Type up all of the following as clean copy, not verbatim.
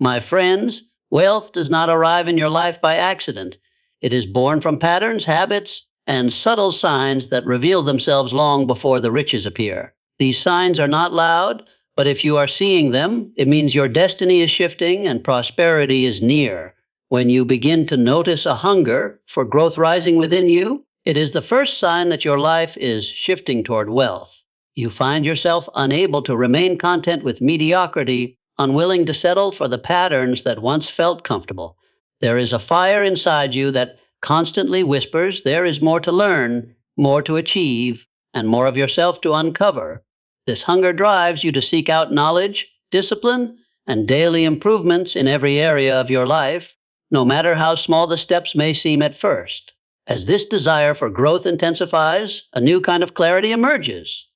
My friends, wealth does not arrive in your life by accident. It is born from patterns, habits, and subtle signs that reveal themselves long before the riches appear. These signs are not loud, but if you are seeing them, it means your destiny is shifting and prosperity is near. When you begin to notice a hunger for growth rising within you, it is the first sign that your life is shifting toward wealth. You find yourself unable to remain content with mediocrity, unwilling to settle for the patterns that once felt comfortable. There is a fire inside you that constantly whispers there is more to learn, more to achieve, and more of yourself to uncover. This hunger drives you to seek out knowledge, discipline, and daily improvements in every area of your life, no matter how small the steps may seem at first. As this desire for growth intensifies, a new kind of clarity emerges.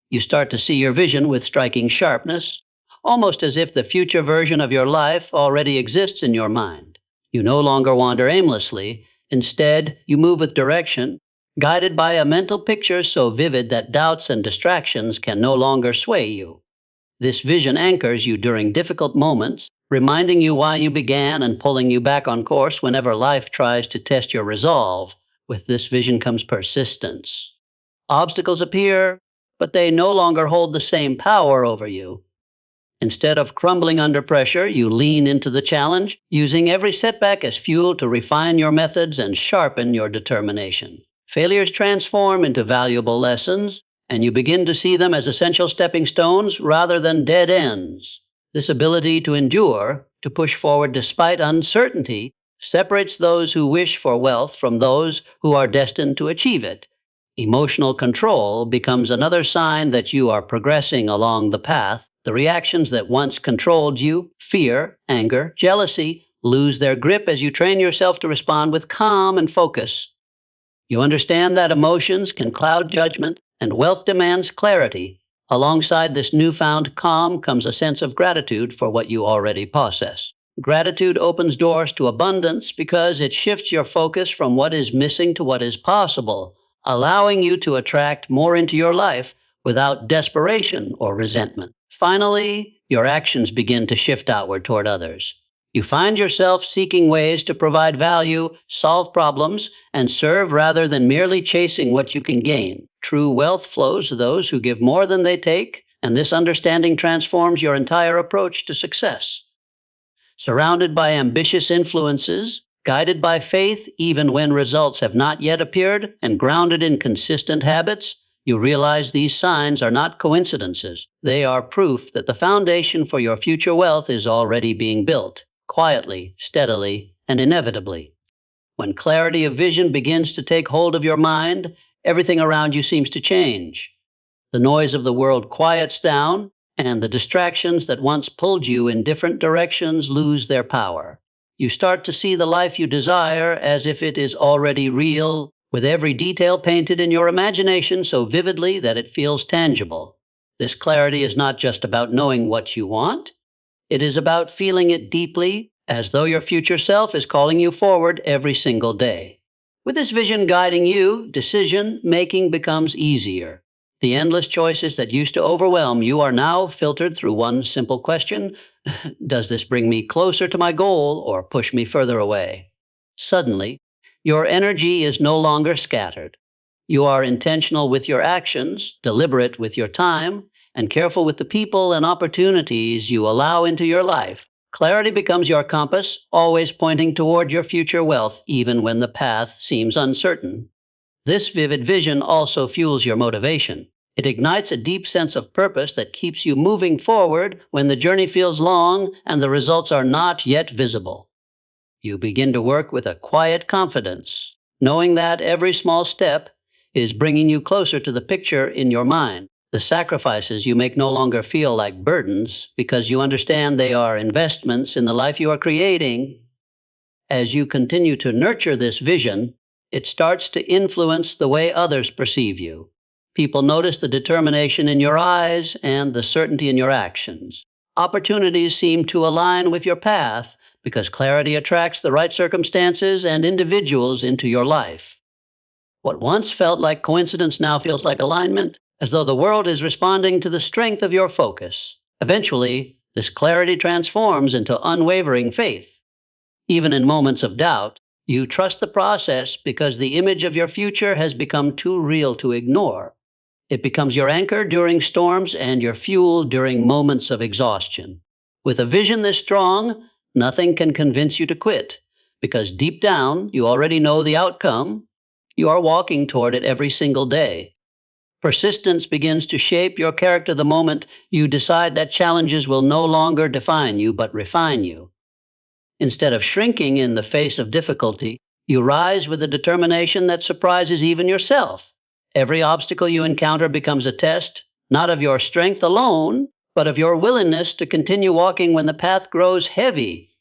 You start to see your vision with striking sharpness, almost as if the future version of your life already exists in your mind. You no longer wander aimlessly. Instead, you move with direction, guided by a mental picture so vivid that doubts and distractions can no longer sway you. This vision anchors you during difficult moments, reminding you why you began and pulling you back on course whenever life tries to test your resolve. With this vision comes persistence. Obstacles appear, but they no longer hold the same power over you. Instead of crumbling under pressure, you lean into the challenge, using every setback as fuel to refine your methods and sharpen your determination. Failures transform into valuable lessons, and you begin to see them as essential stepping stones rather than dead ends. This ability to endure, to push forward despite uncertainty, separates those who wish for wealth from those who are destined to achieve it. Emotional control becomes another sign that you are progressing along the path. The reactions that once controlled you, fear, anger, jealousy, lose their grip as you train yourself to respond with calm and focus. You understand that emotions can cloud judgment, and wealth demands clarity. Alongside this newfound calm comes a sense of gratitude for what you already possess. Gratitude opens doors to abundance because it shifts your focus from what is missing to what is possible, allowing you to attract more into your life without desperation or resentment. Finally, your actions begin to shift outward toward others. You find yourself seeking ways to provide value, solve problems, and serve rather than merely chasing what you can gain. True wealth flows to those who give more than they take, and this understanding transforms your entire approach to success. Surrounded by ambitious influences, guided by faith even when results have not yet appeared, and grounded in consistent habits, you realize these signs are not coincidences. They are proof that the foundation for your future wealth is already being built, quietly, steadily, and inevitably. When clarity of vision begins to take hold of your mind, everything around you seems to change. The noise of the world quiets down, and the distractions that once pulled you in different directions lose their power. You start to see the life you desire as if it is already real, with every detail painted in your imagination so vividly that it feels tangible. This clarity is not just about knowing what you want. It is about feeling it deeply, as though your future self is calling you forward every single day. With this vision guiding you, decision-making becomes easier. The endless choices that used to overwhelm you are now filtered through one simple question: does this bring me closer to my goal or push me further away? Suddenly, your energy is no longer scattered. You are intentional with your actions, deliberate with your time, and careful with the people and opportunities you allow into your life. Clarity becomes your compass, always pointing toward your future wealth, even when the path seems uncertain. This vivid vision also fuels your motivation. It ignites a deep sense of purpose that keeps you moving forward when the journey feels long and the results are not yet visible. You begin to work with a quiet confidence, knowing that every small step is bringing you closer to the picture in your mind. The sacrifices you make no longer feel like burdens because you understand they are investments in the life you are creating. As you continue to nurture this vision, it starts to influence the way others perceive you. People notice the determination in your eyes and the certainty in your actions. Opportunities seem to align with your path because clarity attracts the right circumstances and individuals into your life. What once felt like coincidence now feels like alignment, as though the world is responding to the strength of your focus. Eventually, This clarity transforms into unwavering faith. Even in moments of doubt, you trust the process because the image of your future has become too real to ignore. It becomes your anchor during storms and your fuel during moments of exhaustion. With a vision this strong, nothing can convince you to quit, because deep down, you already know the outcome. You are walking toward it every single day. Persistence begins to shape your character the moment you decide that challenges will no longer define you but refine you. Instead of shrinking in the face of difficulty, you rise with a determination that surprises even yourself. Every obstacle you encounter becomes a test, not of your strength alone, but of your willingness to continue walking when the path grows heavy.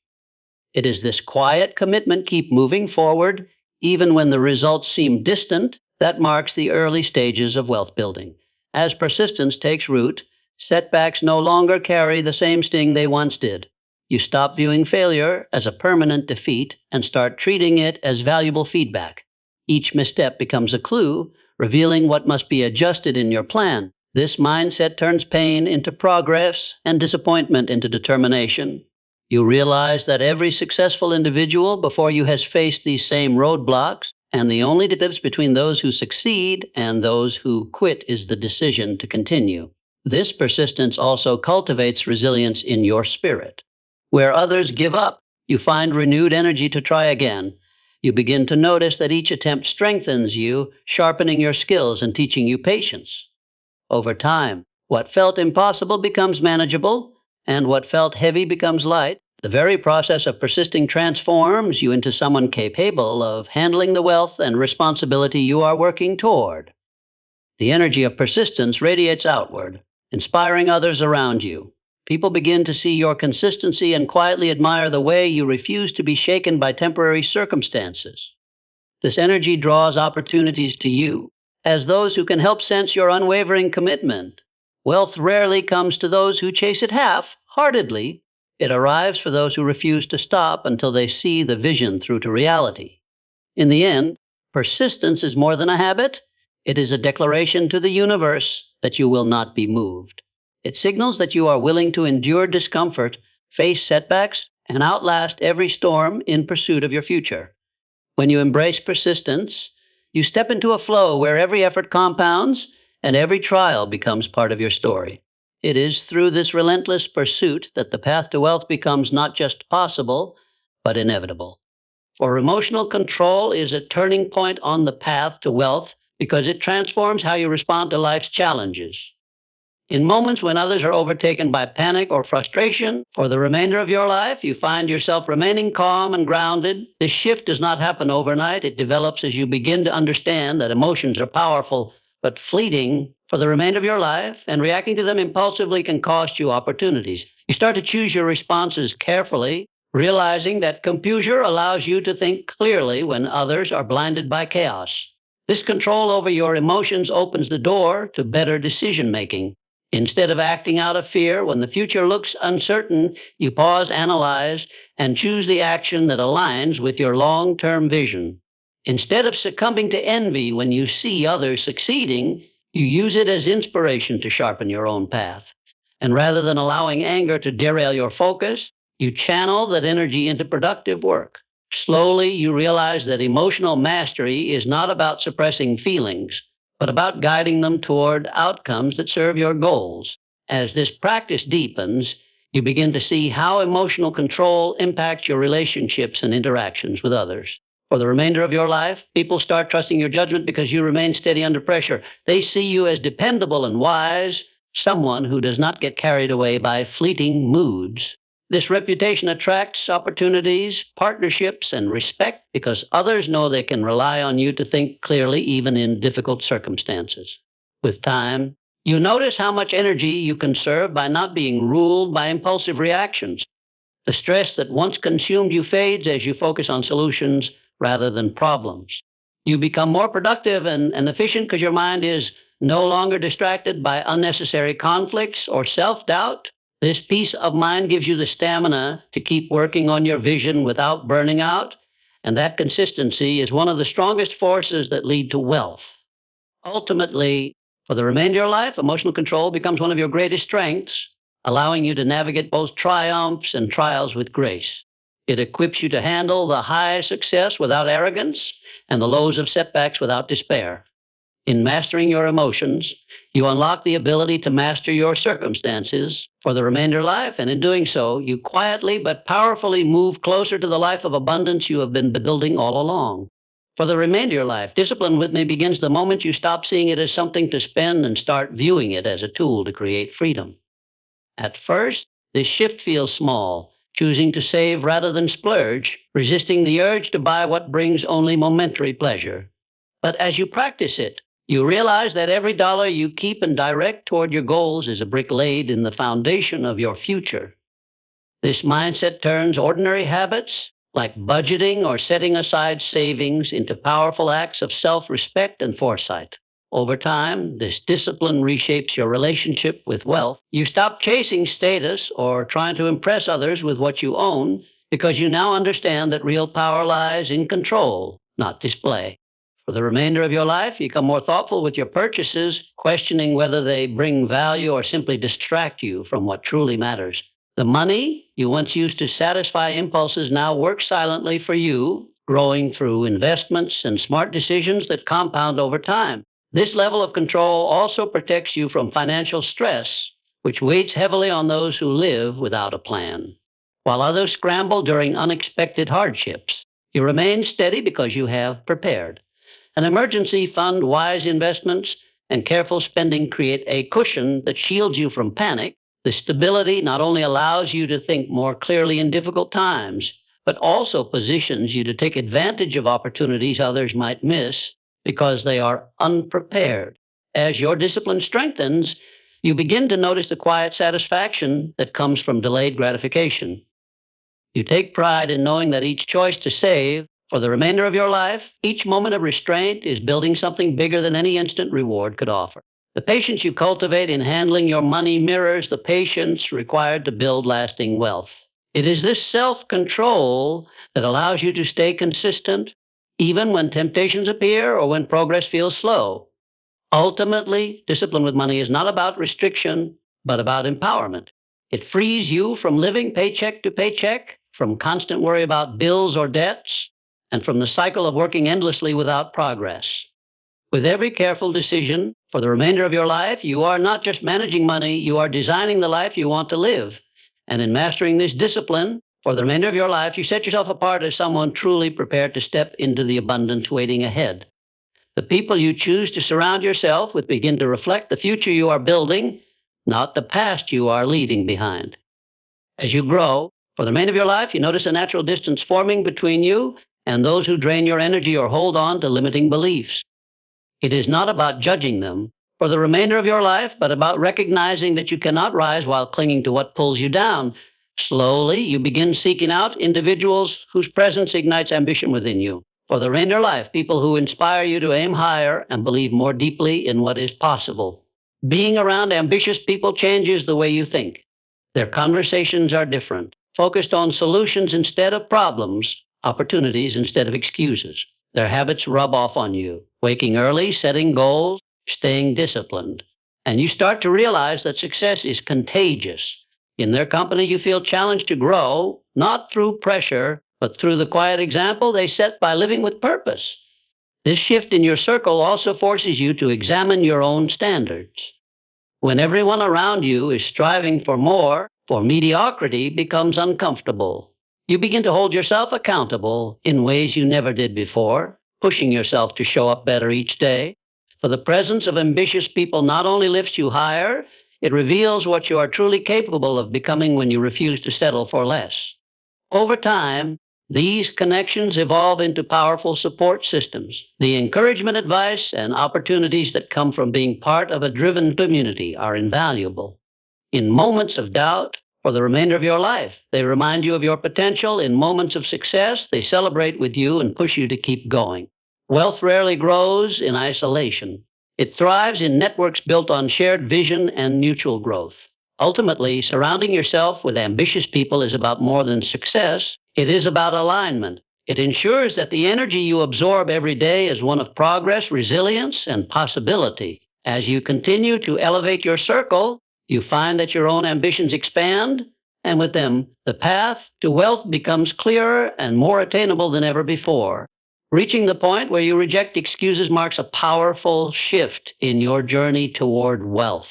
It is this quiet commitment, keep moving forward, even when the results seem distant, that marks the early stages of wealth building. As persistence takes root, setbacks no longer carry the same sting they once did. You stop viewing failure as a permanent defeat and start treating it as valuable feedback. Each misstep becomes a clue, revealing what must be adjusted in your plan. This mindset turns pain into progress and disappointment into determination. You realize that every successful individual before you has faced these same roadblocks, and the only difference between those who succeed and those who quit is the decision to continue. This persistence also cultivates resilience in your spirit. Where others give up, you find renewed energy to try again. You begin to notice that each attempt strengthens you, sharpening your skills and teaching you patience. Over time, what felt impossible becomes manageable, and what felt heavy becomes light. The very process of persisting transforms you into someone capable of handling the wealth and responsibility you are working toward. The energy of persistence radiates outward, inspiring others around you. People begin to see your consistency and quietly admire the way you refuse to be shaken by temporary circumstances. This energy draws opportunities to you. As those who can help sense your unwavering commitment, wealth rarely comes to those who chase it half-heartedly. It arrives for those who refuse to stop until they see the vision through to reality. In the end, persistence is more than a habit. It is a declaration to the universe that you will not be moved. It signals that you are willing to endure discomfort, face setbacks, and outlast every storm in pursuit of your future. When you embrace persistence, you step into a flow where every effort compounds and every trial becomes part of your story. It is through this relentless pursuit that the path to wealth becomes not just possible, but inevitable. For emotional control is a turning point on the path to wealth because it transforms how you respond to life's challenges. In moments when others are overtaken by panic or frustration, for the remainder of your life, you find yourself remaining calm and grounded. This shift does not happen overnight. It develops as you begin to understand that emotions are powerful but fleeting for the remainder of your life, and reacting to them impulsively can cost you opportunities. You start to choose your responses carefully, realizing that composure allows you to think clearly when others are blinded by chaos. This control over your emotions opens the door to better decision-making. Instead of acting out of fear when the future looks uncertain, you pause, analyze, and choose the action that aligns with your long-term vision. Instead of succumbing to envy when you see others succeeding, you use it as inspiration to sharpen your own path. And rather than allowing anger to derail your focus, you channel that energy into productive work. Slowly, you realize that emotional mastery is not about suppressing feelings, but about guiding them toward outcomes that serve your goals. As this practice deepens, you begin to see how emotional control impacts your relationships and interactions with others. For the remainder of your life, people start trusting your judgment because you remain steady under pressure. They see you as dependable and wise, someone who does not get carried away by fleeting moods. This reputation attracts opportunities, partnerships, and respect because others know they can rely on you to think clearly even in difficult circumstances. With time, you notice how much energy you conserve by not being ruled by impulsive reactions. The stress that once consumed you fades as you focus on solutions rather than problems. You become more productive and efficient because your mind is no longer distracted by unnecessary conflicts or self-doubt. This peace of mind gives you the stamina to keep working on your vision without burning out, and that consistency is one of the strongest forces that lead to wealth. Ultimately, for the remainder of your life, emotional control becomes one of your greatest strengths. allowing you to navigate both triumphs and trials with grace. It equips you to handle the high success without arrogance and the lows of setbacks without despair. In mastering your emotions, you unlock the ability to master your circumstances for the remainder of life, and in doing so, you quietly but powerfully move closer to the life of abundance you have been building all along. For the remainder of your life, discipline with me begins the moment you stop seeing it as something to spend and start viewing it as a tool to create freedom. At first, this shift feels small, choosing to save rather than splurge, resisting the urge to buy what brings only momentary pleasure. But as you practice it, you realize that every dollar you keep and direct toward your goals is a brick laid in the foundation of your future. This mindset turns ordinary habits, like budgeting or setting aside savings, into powerful acts of self-respect and foresight. Over time, this discipline reshapes your relationship with wealth. You stop chasing status or trying to impress others with what you own because you now understand that real power lies in control, not display. For the remainder of your life, you become more thoughtful with your purchases, questioning whether they bring value or simply distract you from what truly matters. The money you once used to satisfy impulses now works silently for you, growing through investments and smart decisions that compound over time. This level of control also protects you from financial stress, which weighs heavily on those who live without a plan. While others scramble during unexpected hardships, you remain steady because you have prepared. An emergency fund, wise investments, and careful spending create a cushion that shields you from panic. The stability not only allows you to think more clearly in difficult times, but also positions you to take advantage of opportunities others might miss because they are unprepared. As your discipline strengthens, you begin to notice the quiet satisfaction that comes from delayed gratification. You take pride in knowing that each choice to save for the remainder of your life, each moment of restraint is building something bigger than any instant reward could offer. The patience you cultivate in handling your money mirrors the patience required to build lasting wealth. It is this self-control that allows you to stay consistent even when temptations appear or when progress feels slow. Ultimately, discipline with money is not about restriction, but about empowerment. It frees you from living paycheck to paycheck, from constant worry about bills or debts, and from the cycle of working endlessly without progress. With every careful decision for the remainder of your life, you are not just managing money, you are designing the life you want to live. And in mastering this discipline for the remainder of your life, you set yourself apart as someone truly prepared to step into the abundance waiting ahead. The people you choose to surround yourself with begin to reflect the future you are building, not the past you are leaving behind. As you grow, for the remainder of your life, you notice a natural distance forming between you and those who drain your energy or hold on to limiting beliefs. It is not about judging them for the remainder of your life, but about recognizing that you cannot rise while clinging to what pulls you down. Slowly, you begin seeking out individuals whose presence ignites ambition within you. For the remainder of life, people who inspire you to aim higher and believe more deeply in what is possible. Being around ambitious people changes the way you think. Their conversations are different, focused on solutions instead of problems, opportunities instead of excuses. Their habits rub off on you, waking early, setting goals, staying disciplined. And you start to realize that success is contagious. In their company, you feel challenged to grow, not through pressure, but through the quiet example they set by living with purpose. This shift in your circle also forces you to examine your own standards. When everyone around you is striving for more, for mediocrity becomes uncomfortable. You begin to hold yourself accountable in ways you never did before, pushing yourself to show up better each day. For the presence of ambitious people not only lifts you higher, it reveals what you are truly capable of becoming when you refuse to settle for less. Over time, these connections evolve into powerful support systems. The encouragement, advice, and opportunities that come from being part of a driven community are invaluable. In moments of doubt, for the remainder of your life, they remind you of your potential. In moments of success, they celebrate with you and push you to keep going. Wealth rarely grows in isolation. It thrives in networks built on shared vision and mutual growth. Ultimately, surrounding yourself with ambitious people is about more than success. It is about alignment. It ensures that the energy you absorb every day is one of progress, resilience, and possibility. As you continue to elevate your circle, You find that your own ambitions expand, and with them, the path to wealth becomes clearer and more attainable than ever before. Reaching the point where you reject excuses marks a powerful shift in your journey toward wealth.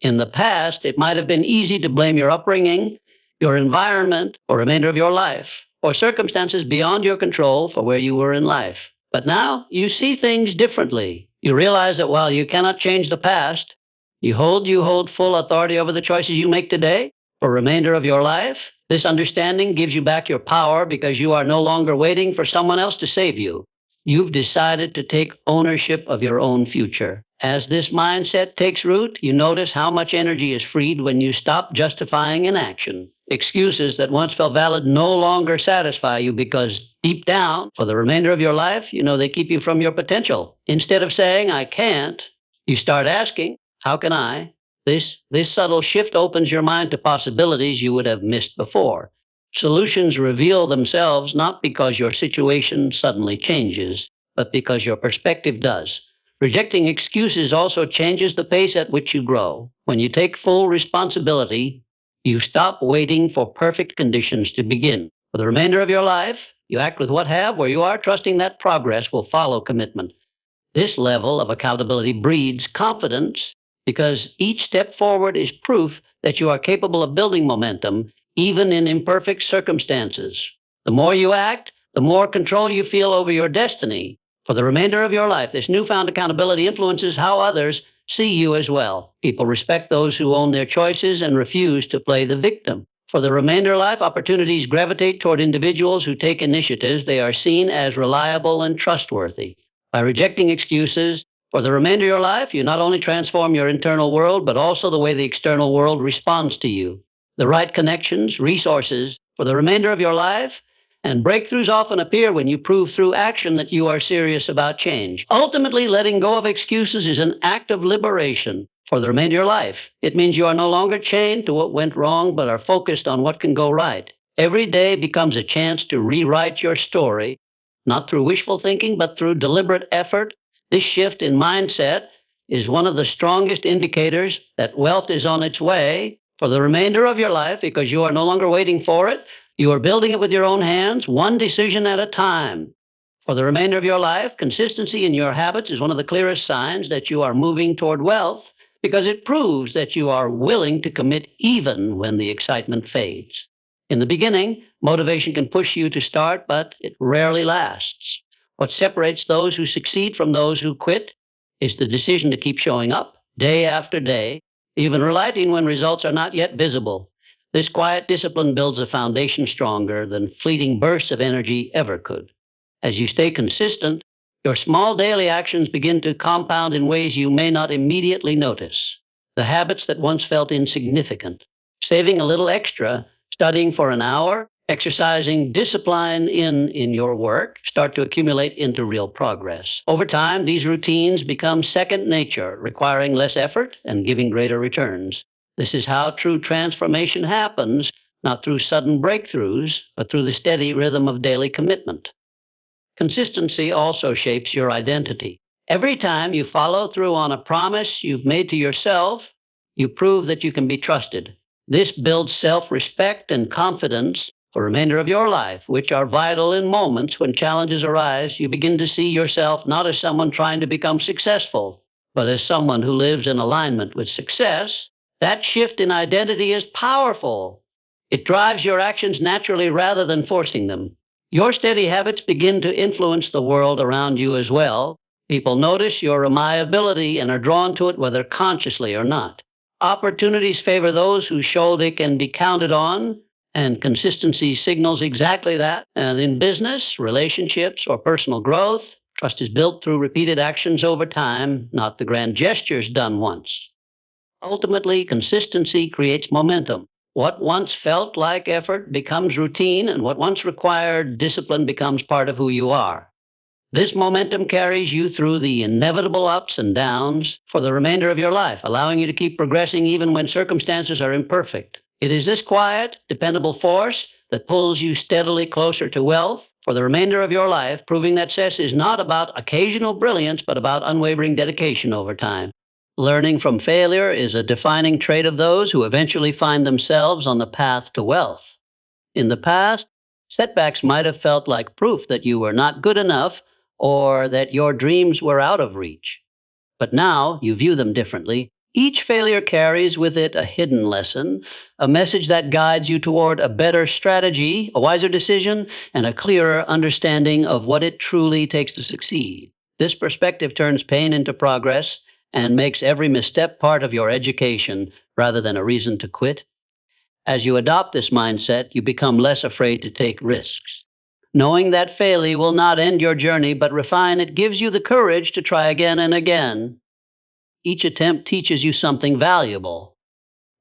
In the past, it might have been easy to blame your upbringing, your environment, or remainder of your life, or circumstances beyond your control for where you were in life. But now you see things differently. You realize that while you cannot change the past, you hold full authority over the choices you make today for the remainder of your life. This understanding gives you back your power because you are no longer waiting for someone else to save you. You've decided to take ownership of your own future. As this mindset takes root, you notice how much energy is freed when you stop justifying inaction. Excuses that once felt valid no longer satisfy you because deep down, for the remainder of your life, you know they keep you from your potential. Instead of saying, I can't, you start asking, how can I? This subtle shift opens your mind to possibilities you would have missed before. Solutions reveal themselves not because your situation suddenly changes, but because your perspective does. Rejecting excuses also changes the pace at which you grow. When you take full responsibility, you stop waiting for perfect conditions to begin. For the remainder of your life, you act with what have where you are, trusting that progress will follow commitment. This level of accountability breeds confidence because each step forward is proof that you are capable of building momentum, even in imperfect circumstances. The more you act, the more control you feel over your destiny. For the remainder of your life, this newfound accountability influences how others see you as well. People respect those who own their choices and refuse to play the victim. For the remainder of life, opportunities gravitate toward individuals who take initiatives. They are seen as reliable and trustworthy. By rejecting excuses, for the remainder of your life, you not only transform your internal world, but also the way the external world responds to you. The right connections, resources for the remainder of your life, and breakthroughs often appear when you prove through action that you are serious about change. Ultimately, letting go of excuses is an act of liberation for the remainder of your life. It means you are no longer chained to what went wrong, but are focused on what can go right. Every day becomes a chance to rewrite your story, not through wishful thinking, but through deliberate effort. This shift in mindset is one of the strongest indicators that wealth is on its way for the remainder of your life because you are no longer waiting for it. You are building it with your own hands, one decision at a time. For the remainder of your life, consistency in your habits is one of the clearest signs that you are moving toward wealth because it proves that you are willing to commit even when the excitement fades. In the beginning, motivation can push you to start, but it rarely lasts. What separates those who succeed from those who quit is the decision to keep showing up day after day, even relighting when results are not yet visible. This quiet discipline builds a foundation stronger than fleeting bursts of energy ever could. As you stay consistent, your small daily actions begin to compound in ways you may not immediately notice. The habits that once felt insignificant, saving a little extra, studying for an hour, exercising discipline in your work, start to accumulate into real progress. Over time, these routines become second nature, requiring less effort and giving greater returns. This is how true transformation happens, not through sudden breakthroughs, but through the steady rhythm of daily commitment. Consistency also shapes your identity. Every time you follow through on a promise you've made to yourself, you prove that you can be trusted. This builds self-respect and confidence for the remainder of your life, which are vital in moments when challenges arise. You begin to see yourself not as someone trying to become successful, but as someone who lives in alignment with success. That shift in identity is powerful. It drives your actions naturally rather than forcing them. Your steady habits begin to influence the world around you as well. People notice your reliability and are drawn to it whether consciously or not. Opportunities favor those who show they can be counted on, and consistency signals exactly that. And in business, relationships, or personal growth, trust is built through repeated actions over time, not the grand gestures done once. Ultimately, consistency creates momentum. What once felt like effort becomes routine, and what once required discipline becomes part of who you are. This momentum carries you through the inevitable ups and downs for the remainder of your life, allowing you to keep progressing even when circumstances are imperfect. It is this quiet, dependable force that pulls you steadily closer to wealth for the remainder of your life, proving that success is not about occasional brilliance, but about unwavering dedication over time. Learning from failure is a defining trait of those who eventually find themselves on the path to wealth. In the past, setbacks might have felt like proof that you were not good enough or that your dreams were out of reach. But now you view them differently. Each failure carries with it a hidden lesson, a message that guides you toward a better strategy, a wiser decision, and a clearer understanding of what it truly takes to succeed. This perspective turns pain into progress and makes every misstep part of your education rather than a reason to quit. As you adopt this mindset, you become less afraid to take risks. Knowing that failure will not end your journey but refine it gives you the courage to try again and again. Each attempt teaches you something valuable: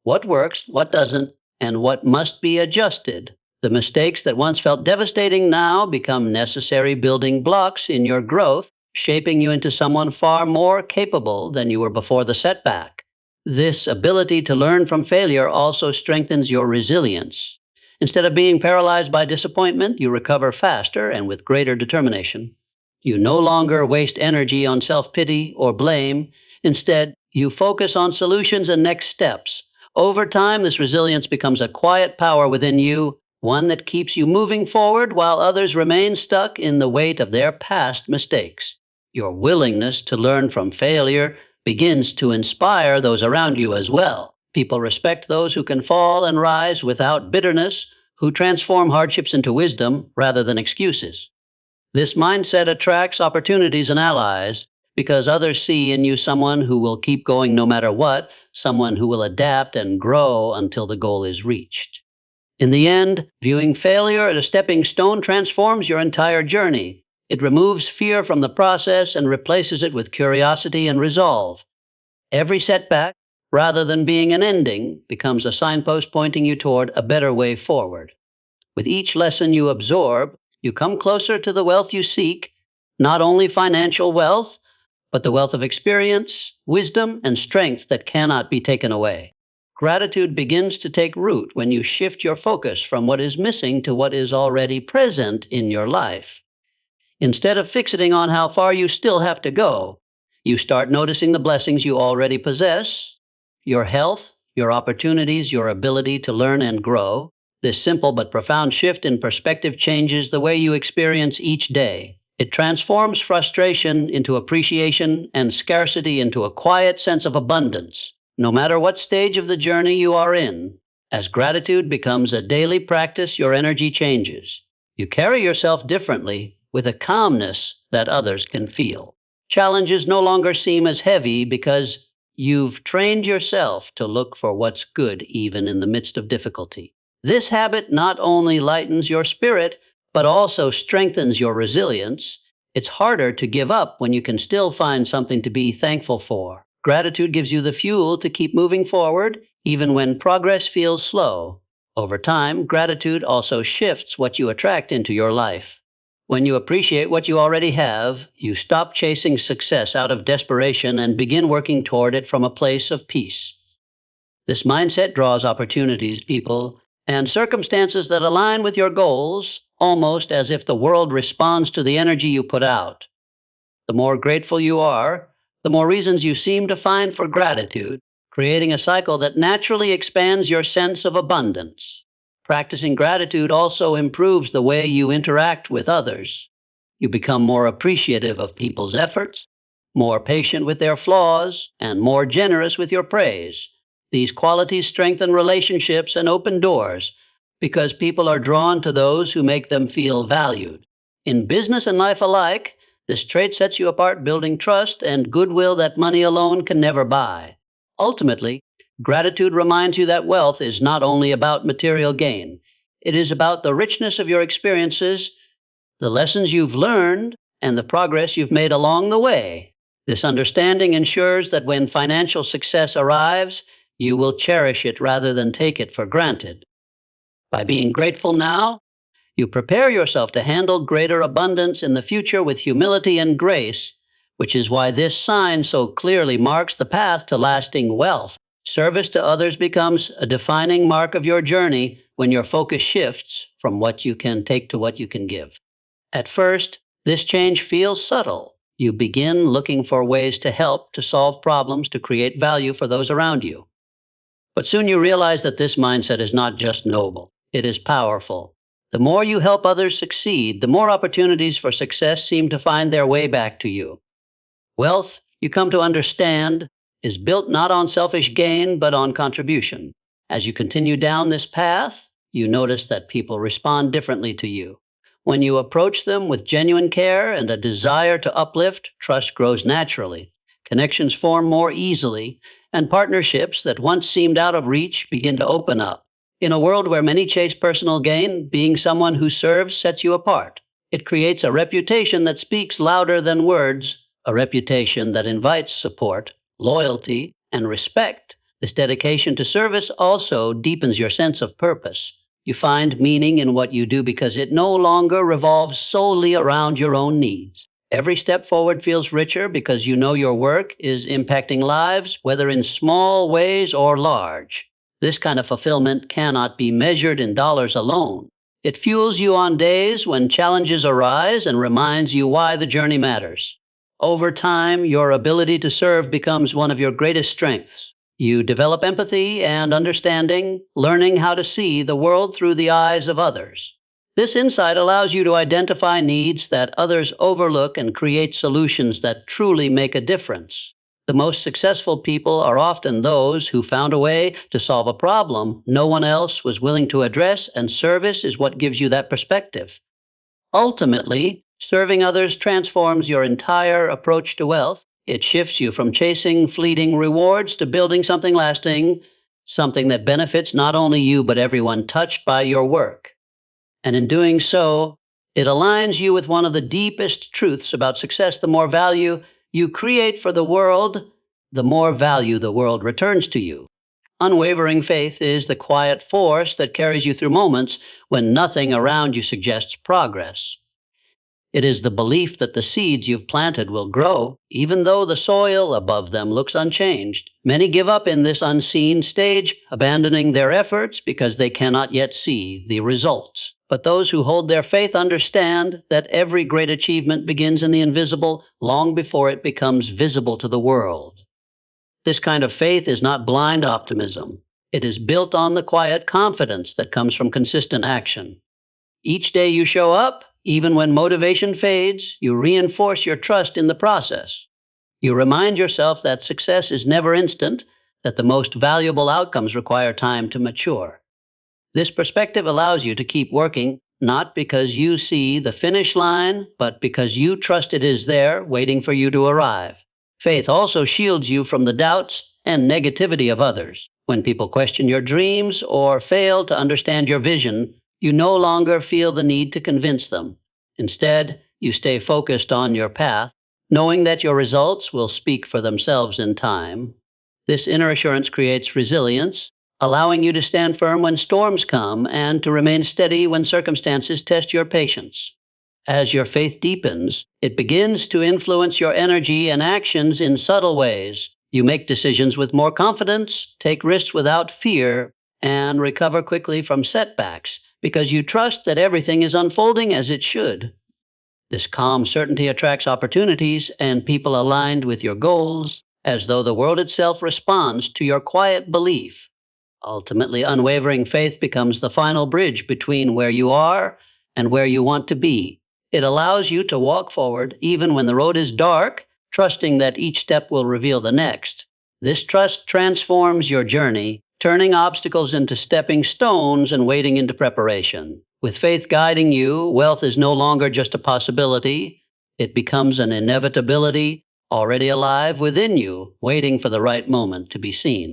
what works, what doesn't, and what must be adjusted. The mistakes that once felt devastating now become necessary building blocks in your growth, shaping you into someone far more capable than you were before the setback. This ability to learn from failure also strengthens your resilience. Instead of being paralyzed by disappointment, you recover faster and with greater determination. You no longer waste energy on self-pity or blame. Instead, you focus on solutions and next steps. Over time, this resilience becomes a quiet power within you, one that keeps you moving forward while others remain stuck in the weight of their past mistakes. Your willingness to learn from failure begins to inspire those around you as well. People respect those who can fall and rise without bitterness, who transform hardships into wisdom rather than excuses. This mindset attracts opportunities and allies because others see in you someone who will keep going no matter what, someone who will adapt and grow until the goal is reached. In the end, viewing failure as a stepping stone transforms your entire journey. It removes fear from the process and replaces it with curiosity and resolve. Every setback, rather than being an ending, becomes a signpost pointing you toward a better way forward. With each lesson you absorb, you come closer to the wealth you seek, not only financial wealth, but the wealth of experience, wisdom, and strength that cannot be taken away. Gratitude begins to take root when you shift your focus from what is missing to what is already present in your life. Instead of fixating on how far you still have to go, you start noticing the blessings you already possess: your health, your opportunities, your ability to learn and grow. This simple but profound shift in perspective changes the way you experience each day. It transforms frustration into appreciation and scarcity into a quiet sense of abundance, no matter what stage of the journey you are in. As gratitude becomes a daily practice, your energy changes. You carry yourself differently, with a calmness that others can feel. Challenges no longer seem as heavy because you've trained yourself to look for what's good even in the midst of difficulty. This habit not only lightens your spirit, but also strengthens your resilience. It's harder to give up when you can still find something to be thankful for. Gratitude gives you the fuel to keep moving forward, even when progress feels slow. Over time, gratitude also shifts what you attract into your life. When you appreciate what you already have, you stop chasing success out of desperation and begin working toward it from a place of peace. This mindset draws opportunities, people, and circumstances that align with your goals, almost as if the world responds to the energy you put out. The more grateful you are, the more reasons you seem to find for gratitude, creating a cycle that naturally expands your sense of abundance. Practicing gratitude also improves the way you interact with others. You become more appreciative of people's efforts, more patient with their flaws, and more generous with your praise. These qualities strengthen relationships and open doors because people are drawn to those who make them feel valued. In business and life alike, this trait sets you apart, building trust and goodwill that money alone can never buy. Ultimately, gratitude reminds you that wealth is not only about material gain. It is about the richness of your experiences, the lessons you've learned, and the progress you've made along the way. This understanding ensures that when financial success arrives, you will cherish it rather than take it for granted. By being grateful now, you prepare yourself to handle greater abundance in the future with humility and grace, which is why this sign so clearly marks the path to lasting wealth. Service to others becomes a defining mark of your journey when your focus shifts from what you can take to what you can give. At first, this change feels subtle. You begin looking for ways to help, to solve problems, to create value for those around you. But soon you realize that this mindset is not just noble, it is powerful. The more you help others succeed, the more opportunities for success seem to find their way back to you. Wealth, you come to understand, is built not on selfish gain, but on contribution. As you continue down this path, you notice that people respond differently to you. When you approach them with genuine care and a desire to uplift, trust grows naturally. Connections form more easily, and partnerships that once seemed out of reach begin to open up. In a world where many chase personal gain, being someone who serves sets you apart. It creates a reputation that speaks louder than words, a reputation that invites support, loyalty, and respect. This dedication to service also deepens your sense of purpose. You find meaning in what you do because it no longer revolves solely around your own needs. Every step forward feels richer because you know your work is impacting lives, whether in small ways or large. This kind of fulfillment cannot be measured in dollars alone. It fuels you on days when challenges arise and reminds you why the journey matters. Over time, your ability to serve becomes one of your greatest strengths. You develop empathy and understanding, learning how to see the world through the eyes of others. This insight allows you to identify needs that others overlook and create solutions that truly make a difference. The most successful people are often those who found a way to solve a problem no one else was willing to address, and service is what gives you that perspective. Ultimately, serving others transforms your entire approach to wealth. It shifts you from chasing fleeting rewards to building something lasting, something that benefits not only you but everyone touched by your work. And in doing so, it aligns you with one of the deepest truths about success. The more value you create for the world, the more value the world returns to you. Unwavering faith is the quiet force that carries you through moments when nothing around you suggests progress. It is the belief that the seeds you've planted will grow, even though the soil above them looks unchanged. Many give up in this unseen stage, abandoning their efforts because they cannot yet see the results. But those who hold their faith understand that every great achievement begins in the invisible long before it becomes visible to the world. This kind of faith is not blind optimism. It is built on the quiet confidence that comes from consistent action. Each day you show up, even when motivation fades, you reinforce your trust in the process. You remind yourself that success is never instant, that the most valuable outcomes require time to mature. This perspective allows you to keep working, not because you see the finish line, but because you trust it is there, waiting for you to arrive. Faith also shields you from the doubts and negativity of others. When people question your dreams or fail to understand your vision, you no longer feel the need to convince them. Instead, you stay focused on your path, knowing that your results will speak for themselves in time. This inner assurance creates resilience, allowing you to stand firm when storms come and to remain steady when circumstances test your patience. As your faith deepens, it begins to influence your energy and actions in subtle ways. You make decisions with more confidence, take risks without fear, and recover quickly from setbacks because you trust that everything is unfolding as it should. This calm certainty attracts opportunities and people aligned with your goals, as though the world itself responds to your quiet belief. Ultimately, unwavering faith becomes the final bridge between where you are and where you want to be. It allows you to walk forward even when the road is dark, trusting that each step will reveal the next. This trust transforms your journey, turning obstacles into stepping stones and wading into preparation. With faith guiding you, wealth is no longer just a possibility. It becomes an inevitability, already alive within you, waiting for the right moment to be seen.